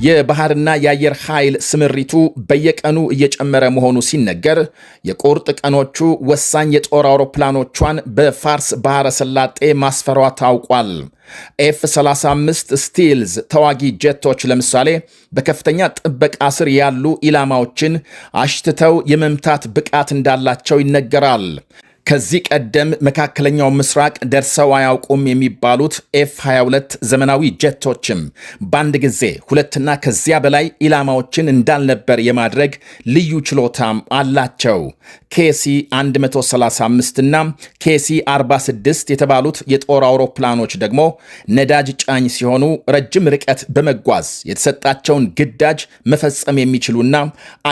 የባህርና የአየር ኃይል ስምሪቱ በየቀኑ እየጨመረ መሆኑ ሲነገር የቁርጥ ቀኖቹ ወሳኝ የጦር አውሮፕላኖቿን በፋርስ ባህረ ሰላጤ ማስፈሯ ታውቋል። ኤፍ-35 ስቲልዝ ተዋጊ ጀቶች ለምሳሌ በከፍተኛ ጥበቃ ስር ያሉ ኢላማዎችን አሽትተው የመምታት ብቃት እንዳላቸው ይነገራል። ከዚህ ቀደም መካከለኛው ምስራቅ ደርሰው አያውቁም የሚባሉት ኤፍ-22 ዘመናዊ ጀቶችም በአንድ ጊዜ ሁለትና ከዚያ በላይ ኢላማዎችን እንዳልነበር የማድረግ ልዩ ችሎታም አላቸው። KC-135 እና KC-46 የተባሉት የጦር አውሮፕላኖች ደግሞ ነዳጅ ጫኝ ሲሆኑ ረጅም ርቀት በመጓዝ የተሰጣቸውን ግዳጅ መፈጸም የሚችሉና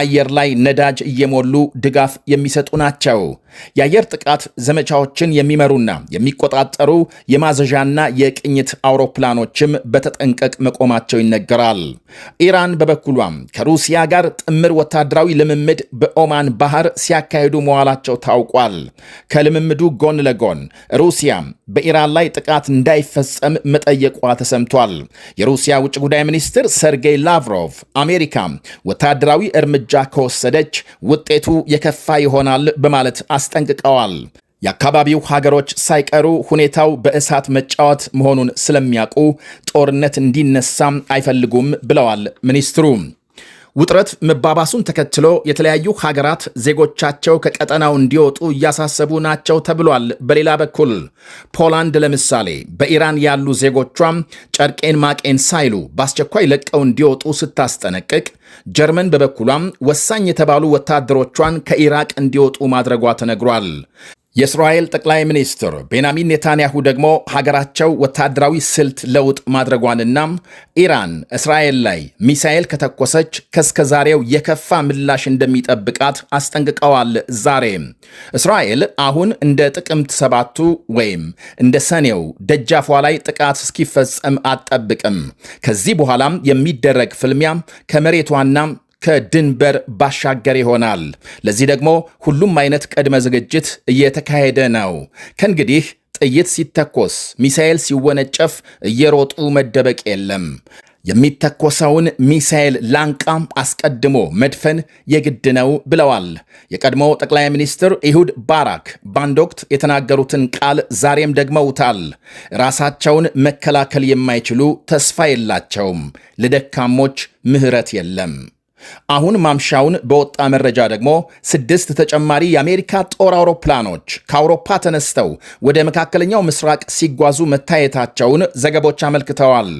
አየር ላይ ነዳጅ እየሞሉ ድጋፍ የሚሰጡ ናቸው። የአየር ጥቃት ዘመቻዎችን የሚመሩና የሚቆጣጠሩ የማዘዣና የቅኝት አውሮፕላኖችም በተጠንቀቅ መቆማቸው ይነገራል። ኢራን በበኩሏም ከሩሲያ ጋር ጥምር ወታደራዊ ልምምድ በኦማን ባህር ሲያካሂዱ መዋላቸው ታውቋል። ከልምምዱ ጎን ለጎን ሩሲያም በኢራን ላይ ጥቃት እንዳይፈጸም መጠየቋ ተሰምቷል። የሩሲያ ውጭ ጉዳይ ሚኒስትር ሰርጌይ ላቭሮቭ አሜሪካ ወታደራዊ እርምጃ ከወሰደች ውጤቱ የከፋ ይሆናል በማለት አስጠንቅቀዋል። የአካባቢው ሀገሮች ሳይቀሩ ሁኔታው በእሳት መጫወት መሆኑን ስለሚያውቁ ጦርነት እንዲነሳም አይፈልጉም ብለዋል ሚኒስትሩ። ውጥረት መባባሱን ተከትሎ የተለያዩ ሀገራት ዜጎቻቸው ከቀጠናው እንዲወጡ እያሳሰቡ ናቸው ተብሏል። በሌላ በኩል ፖላንድ ለምሳሌ በኢራን ያሉ ዜጎቿም ጨርቄን ማቄን ሳይሉ በአስቸኳይ ለቀው እንዲወጡ ስታስጠነቅቅ፣ ጀርመን በበኩሏም ወሳኝ የተባሉ ወታደሮቿን ከኢራቅ እንዲወጡ ማድረጓ ተነግሯል። የእስራኤል ጠቅላይ ሚኒስትር ቤንያሚን ኔታንያሁ ደግሞ ሀገራቸው ወታደራዊ ስልት ለውጥ ማድረጓንና ኢራን እስራኤል ላይ ሚሳኤል ከተኮሰች ከስከዛሬው የከፋ ምላሽ እንደሚጠብቃት አስጠንቅቀዋል። ዛሬ እስራኤል አሁን እንደ ጥቅምት 7ቱ ወይም እንደ ሰኔው ደጃፏ ላይ ጥቃት እስኪፈጸም አትጠብቅም። ከዚህ በኋላም የሚደረግ ፍልሚያ ከመሬቷና ከድንበር ባሻገር ይሆናል። ለዚህ ደግሞ ሁሉም አይነት ቅድመ ዝግጅት እየተካሄደ ነው። ከእንግዲህ ጥይት ሲተኮስ፣ ሚሳኤል ሲወነጨፍ እየሮጡ መደበቅ የለም። የሚተኮሰውን ሚሳኤል ላንቃም አስቀድሞ መድፈን የግድ ነው ብለዋል የቀድሞው ጠቅላይ ሚኒስትር ኢሁድ ባራክ። በአንድ ወቅት የተናገሩትን ቃል ዛሬም ደግመውታል። ራሳቸውን መከላከል የማይችሉ ተስፋ የላቸውም፣ ለደካሞች ምህረት የለም። አሁን ማምሻውን በወጣ መረጃ ደግሞ 6 ተጨማሪ የአሜሪካ ጦር አውሮፕላኖች ከአውሮፓ ተነስተው ወደ መካከለኛው ምስራቅ ሲጓዙ መታየታቸውን ዘገቦች አመልክተዋል።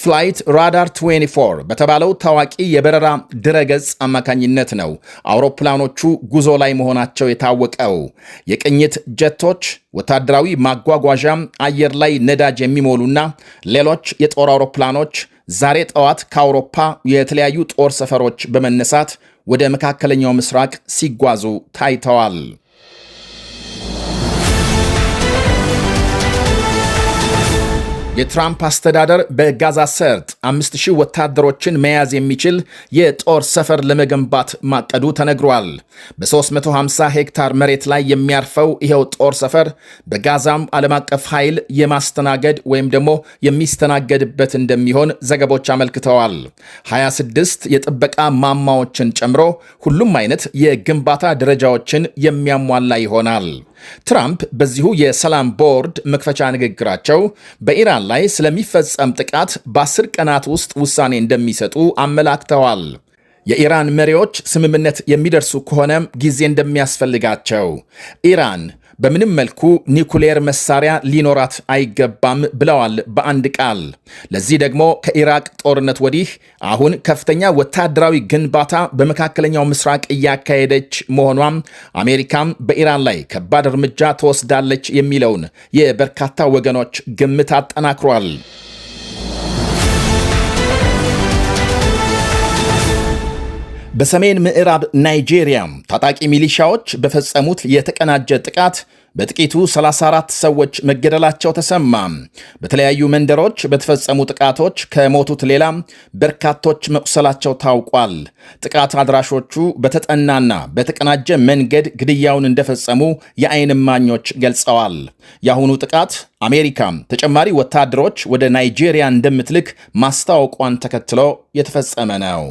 ፍላይት ራዳር 24 በተባለው ታዋቂ የበረራ ድረገጽ አማካኝነት ነው አውሮፕላኖቹ ጉዞ ላይ መሆናቸው የታወቀው። የቅኝት ጀቶች፣ ወታደራዊ ማጓጓዣም፣ አየር ላይ ነዳጅ የሚሞሉና ሌሎች የጦር አውሮፕላኖች ዛሬ ጠዋት ከአውሮፓ የተለያዩ ጦር ሰፈሮች በመነሳት ወደ መካከለኛው ምስራቅ ሲጓዙ ታይተዋል። የትራምፕ አስተዳደር በጋዛ ሰርጥ 5000 ወታደሮችን መያዝ የሚችል የጦር ሰፈር ለመገንባት ማቀዱ ተነግሯል። በ350 ሄክታር መሬት ላይ የሚያርፈው ይሄው ጦር ሰፈር በጋዛም ዓለም አቀፍ ኃይል የማስተናገድ ወይም ደግሞ የሚስተናገድበት እንደሚሆን ዘገቦች አመልክተዋል። 26 የጥበቃ ማማዎችን ጨምሮ ሁሉም አይነት የግንባታ ደረጃዎችን የሚያሟላ ይሆናል። ትራምፕ በዚሁ የሰላም ቦርድ መክፈቻ ንግግራቸው በኢራን ላይ ስለሚፈጸም ጥቃት በ10 ቀናት ውስጥ ውሳኔ እንደሚሰጡ አመላክተዋል። የኢራን መሪዎች ስምምነት የሚደርሱ ከሆነም ጊዜ እንደሚያስፈልጋቸው፣ ኢራን በምንም መልኩ ኒኩሌር መሳሪያ ሊኖራት አይገባም ብለዋል በአንድ ቃል። ለዚህ ደግሞ ከኢራቅ ጦርነት ወዲህ አሁን ከፍተኛ ወታደራዊ ግንባታ በመካከለኛው ምስራቅ እያካሄደች መሆኗም አሜሪካም በኢራን ላይ ከባድ እርምጃ ትወስዳለች የሚለውን የበርካታ ወገኖች ግምት አጠናክሯል። በሰሜን ምዕራብ ናይጄሪያ ታጣቂ ሚሊሻዎች በፈጸሙት የተቀናጀ ጥቃት በጥቂቱ 34 ሰዎች መገደላቸው ተሰማ። በተለያዩ መንደሮች በተፈጸሙ ጥቃቶች ከሞቱት ሌላ በርካቶች መቁሰላቸው ታውቋል። ጥቃት አድራሾቹ በተጠናና በተቀናጀ መንገድ ግድያውን እንደፈጸሙ የዓይን እማኞች ገልጸዋል። የአሁኑ ጥቃት አሜሪካ ተጨማሪ ወታደሮች ወደ ናይጄሪያ እንደምትልክ ማስታወቋን ተከትሎ የተፈጸመ ነው።